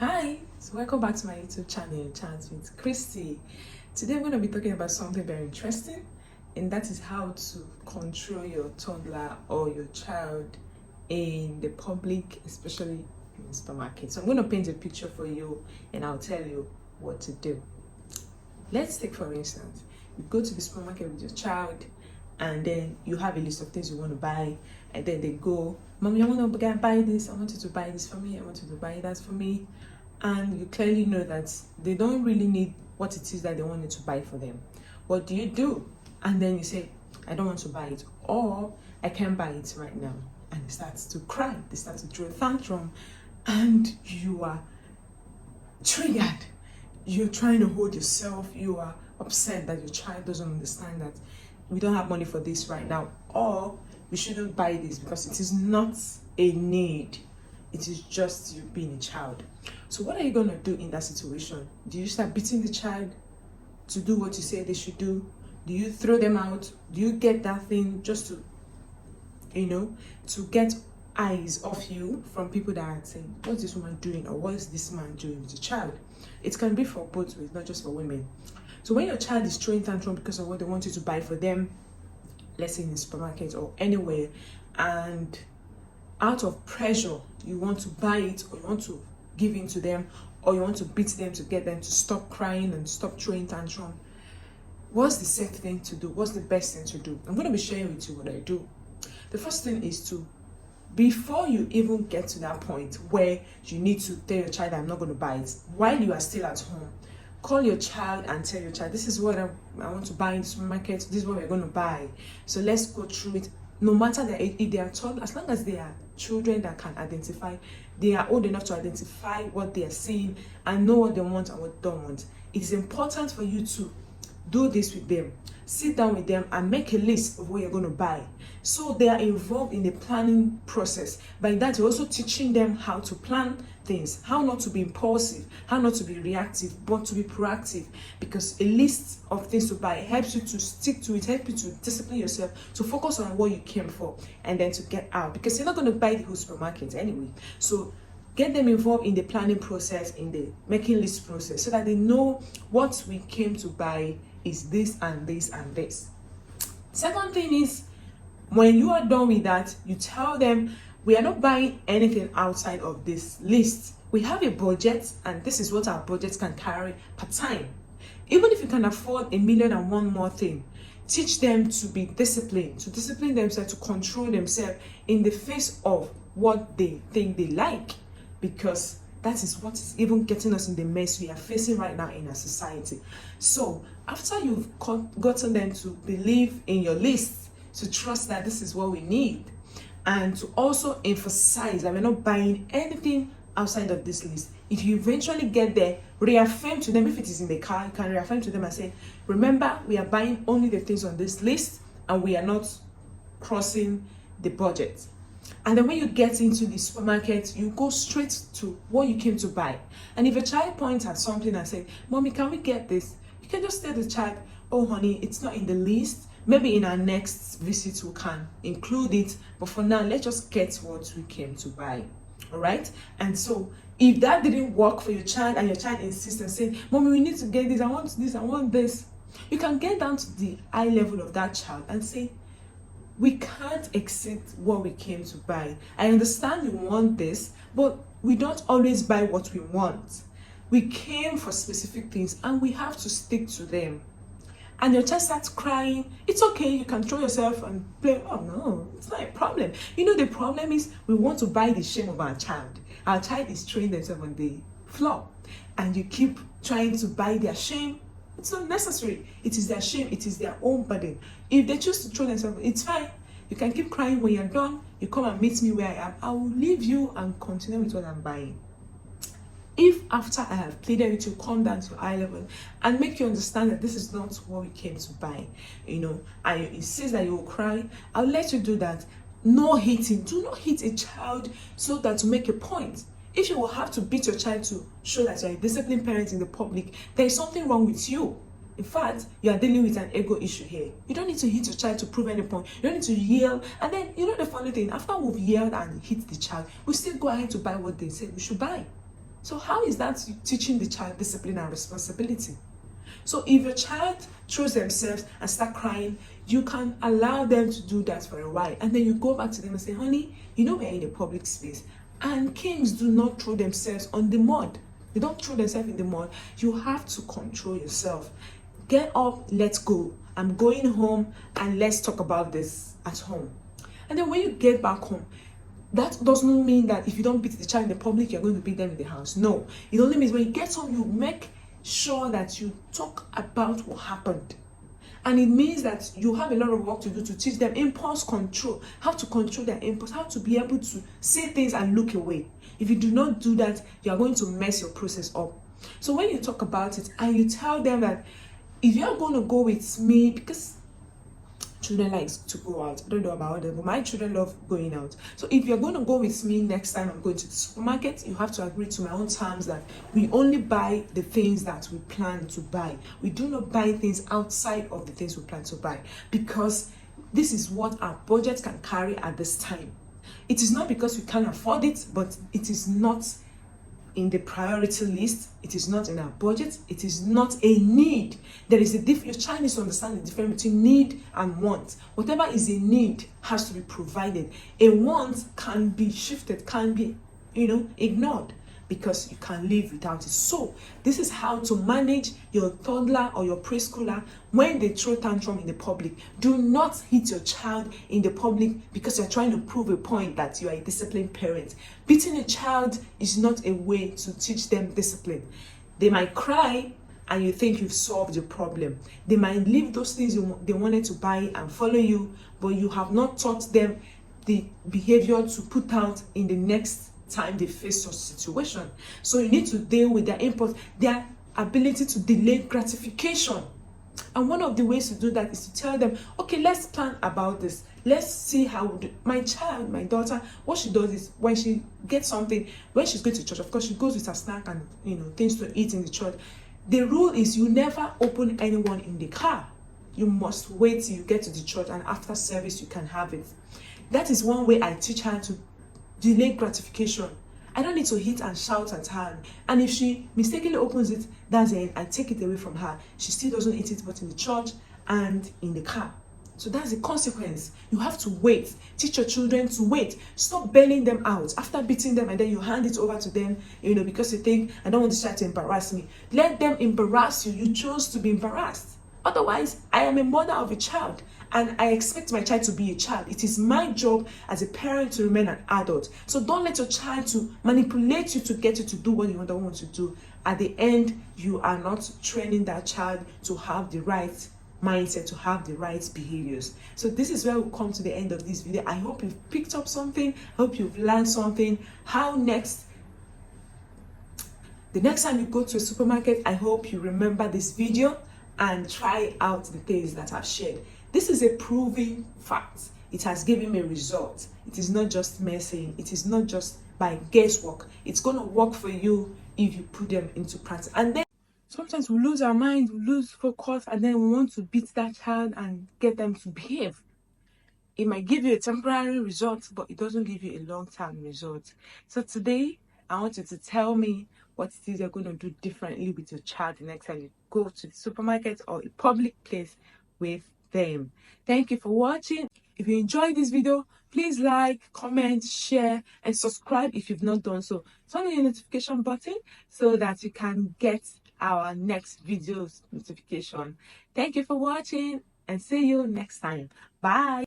Hi, so welcome back to my YouTube channel, Chats with Christy. Today I'm going to be talking about something very interesting, and that is how to control your toddler or your child in the public, especially in the supermarket. So I'm going to paint a picture for you and I'll tell you what to do. Let's take for instance, you go to the supermarket with your child and then you have a list of things you want to buy, and then they go, Mommy, I want to buy this, I want you to buy this for me, I want you to buy that for me. And you clearly know that they don't really need what it is that they want you to buy for them. What do you do? And then you say, I don't want to buy it, or I can't buy it right now. And they start to cry, they start to throw a tantrum, and you are triggered. You're trying to hold yourself, you are upset that your child doesn't understand that we don't have money for this right now, or we shouldn't buy this because it is not a need. It is just you being a child. So what are you going to do in that situation? Do you start beating the child to do what you say they should do? Do you throw them out? Do you get that thing just to, to get eyes off you from people that are saying, what's this woman doing, or what is this man doing with the child? It can be for both ways, not just for women. So when your child is throwing tantrum because of what they want you to buy for them, let's say in the supermarket or anywhere, and out of pressure you want to buy it, or you want to give in to them, or you want to beat them to get them to stop crying and stop throwing tantrum, what's the safe thing to do? What's the best thing to do? I'm going to be sharing with you what I do. The first thing is to, before you even get to that point where you need to tell your child, I'm not going to buy it, while you are still at home, call your child and tell your child, this is what I want to buy in the supermarket, this is what we're going to buy. So let's go through it. No matter that if they are told, as long as they are children that can identify, they are old enough to identify what they are seeing and know what they want and what they don't want. It is important for you to do this with them. Sit down with them and make a list of what you're going to buy. So they are involved in the planning process. By that, you're also teaching them how to plan things, how not to be impulsive, how not to be reactive, but to be proactive. Because a list of things to buy helps you to stick to it, helps you to discipline yourself, to focus on what you came for, and then to get out. Because you're not going to buy the whole supermarket anyway. So get them involved in the planning process, in the making list process, so that they know what we came to buy is this and this and this. Second thing is, when you are done with that, you tell them, we are not buying anything outside of this list. We have a budget, and this is what our budget can carry per time. Even if you can afford 1,000,001 more thing, teach them to be disciplined, to discipline themselves, to control themselves in the face of what they think they like, because that is what is even getting us in the mess we are facing right now in our society. So after you've gotten them to believe in your list, to trust that this is what we need, and to also emphasize that we're not buying anything outside of this list. If you eventually get there, reaffirm to them. If it is in the car, you can reaffirm to them and say, remember, we are buying only the things on this list and we are not crossing the budget. And then when you get into the supermarket, you go straight to what you came to buy. And if a child points at something and says, Mommy, can we get this? You can just tell the child, oh honey, it's not in the list. Maybe in our next visit we can include it, but for now let's just get what we came to buy. All right? And so if that didn't work for your child and your child insists and say, Mommy, we need to get this, I want this, you can get down to the eye level of that child and say, we can't accept what we came to buy. I understand you want this, but we don't always buy what we want. We came for specific things and we have to stick to them. And your child starts crying, it's okay, you can throw yourself and play. Oh no, it's not a problem. The problem is we want to buy the shame of our child. Our child is throwing themselves on the floor, and you keep trying to buy their shame. It's not necessary. It is their shame, it is their own burden. If they choose to throw themselves, it's fine. You can keep crying. When you're done, you come and meet me where I am. I will leave you and continue with what I'm buying. If after I have pleaded with you, come down to eye level and make you understand that this is not what we came to buy, and you insist that you will cry, I'll let you do that. No hitting. Do not hit a child so that to make a point. If you will have to beat your child to show that you're a disciplined parent in the public, there is something wrong with you. In fact, you are dealing with an ego issue here. You don't need to hit your child to prove any point. You don't need to yell. And then, the funny thing, after we've yelled and hit the child, we still go ahead to buy what they said we should buy. So how is that teaching the child discipline and responsibility? So if your child throws themselves and start crying, you can allow them to do that for a while, and then you go back to them and say, honey, you know we're in a public space, and kings do not throw themselves on the mud. They don't throw themselves in the mud. You have to control yourself. Get up, let's go. I'm going home, and let's talk about this at home. And then when you get back home, that does not mean that if you don't beat the child in the public, you're going to beat them in the house. No. It only means when you get home, you make sure that you talk about what happened. And it means that you have a lot of work to do to teach them impulse control, how to control their impulse, how to be able to say things and look away. If you do not do that, you are going to mess your process up. So when you talk about it and you tell them that if you're going to go with me, because children like to go out. I don't know about them, but my children love going out. So if you're going to go with me next time I'm going to the supermarket, you have to agree to my own terms that we only buy the things that we plan to buy. We do not buy things outside of the things we plan to buy, because this is what our budget can carry at this time. It is not because we can't afford it, but it is not in the priority list. It is not in our budget. It is not a need. There is a your child needs to understand the difference between need and want. Whatever is a need has to be provided. A want can be shifted, can be ignored, because you can live without it. So this is how to manage your toddler or your preschooler when they throw tantrum in the public. Do not hit your child in the public because you're trying to prove a point that you are a disciplined parent. Beating a child is not a way to teach them discipline. They might cry and you think you've solved the problem. They might leave those things they wanted to buy and follow you, but you have not taught them the behavior to put out in the next time they face such situation. So you need to deal with their impulse, their ability to delay gratification. And one of the ways to do that is to tell them, okay, let's plan about this. Let's see how my child, my daughter, what she does is when she gets something, when she's going to church, of course, she goes with her snack and things to eat in the church. The rule is you never open anyone in the car. You must wait till you get to the church, and after service, you can have it. That is one way I teach her to delay gratification. I don't need to hit and shout at her, and if she mistakenly opens it, that's it. I take it away from her. She still doesn't eat it, but in the church and in the car. So that's the consequence. You have to wait. Teach your children to wait. Stop bailing them out after beating them, and then you hand it over to them, because you think, I don't want this child to embarrass me. Let them embarrass you. You chose to be embarrassed. Otherwise, I am a mother of a child, and I expect my child to be a child. It is my job as a parent to remain an adult. So don't let your child to manipulate you to get you to do what you don't want to do. At the end, you are not training that child to have the right mindset, to have the right behaviors. So this is where we come to the end of this video. I hope you've picked up something. I hope you've learned something. The next time you go to a supermarket, I hope you remember this video and try out the things that I've shared. This is a proven fact. It has given me results. It is not just me saying, it is not just by guesswork. It's going to work for you if you put them into practice. And then sometimes we lose our mind, we lose focus, and then we want to beat that child and get them to behave. It might give you a temporary result, but it doesn't give you a long-term result. So today, I want you to tell me what it is you're going to do differently with your child the next time you go to the supermarket or a public place with them. Thank you for watching. If you enjoyed this video, please like, comment, share, and subscribe if you've not done so. Turn on your notification button so that you can get our next video's notification. Thank you for watching, and see you next time. Bye.